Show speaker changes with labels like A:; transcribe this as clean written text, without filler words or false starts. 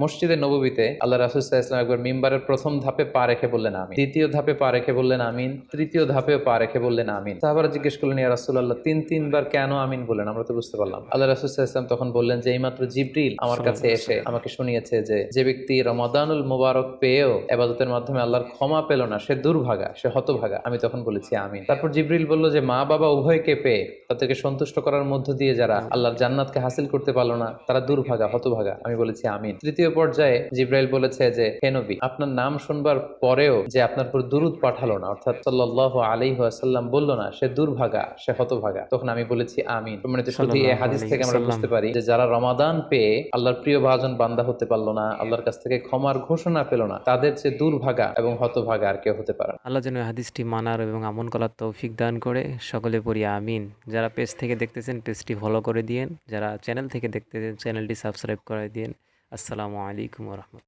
A: মসজিদে নববীতে আল্লাহ রাসূল সাল্লাল্লাহু আলাইহি ওয়াসাল্লাম একবার মিম্বারের প্রথম ধাপে পা রেখে বললেন আমিন, দ্বিতীয় ধাপে পা রেখে বললেন আমিন, তৃতীয় ধাপেও পা রেখে বললেন আমিন। সাহাবারা জিজ্ঞেস করলেন, ইয়া রাসূলুল্লাহ, তিনবার কেন আমিন বললেন? আমরা তো বুঝতে পারলাম না। আল্লাহ রাসূল সাল্লাল্লাহু আলাইহি ওয়াসাল্লাম তখন বললেন যে এইমাত্র জিবরিল আমার কাছে এসে আমাকে শুনিয়েছে যে যে ব্যক্তি রমাদানুল মুবারক পেয়েও ইবাদতের মাধ্যমে আল্লাহর ক্ষমা পেল না, সে দুর্ভাগা, সে হতভাগা। আমি তখন বলেছি আমিন। তারপর জিবরিল বলল যে মা বাবা উভয়কে পেয়ে তাদেরকে সন্তুষ্ট করার মধ্য দিয়ে যারা আল্লাহর জান্নাতকে হাসিল করতে পারলো না, তারা দুর্ভাগা, হতভাগা। আমি বলেছি আমিন। তৃতীয় পর্যায়ে জিব্রাইল বলেছে যে হে নবী, আপনার নাম শুনবার পরেও যে আপনার উপর দুরূদ পাঠালো না, অর্থাৎ সাল্লাল্লাহু আলাইহি ওয়াসাল্লাম বলল না, সে দুর্ভাগা, সে হতভাগা। তখন আমি বলেছি আমিন। সম্মানিত শুধু এই হাদিস থেকে আমরা বুঝতে পারি যে যারা রমাদান পেয়ে আল্লাহর প্রিয় ভাজন বান্দা হতে পারলো না, আল্লাহর কাছ থেকে ক্ষমার ঘোষণা পেল না, তাদের চেয়ে দুর্ভাগা এবং হতভাগা আর কেউ হতে পারে না।
B: আল্লাহ যেন হাদিসটি মানার এবং আমল করার তৌফিক দান করে। সকলে পড়ি আমিন। যারা পেজ থেকে দেখতেছেন পেজটি ফলো করে দিয়েন, যারা চ্যানেল থেকে দেখতেছেন চ্যানেলটি সাবস্ক্রাইব করে দিয়েন। আসসালামু আলাইকুম ওয়া রাহমাতুল্লাহ।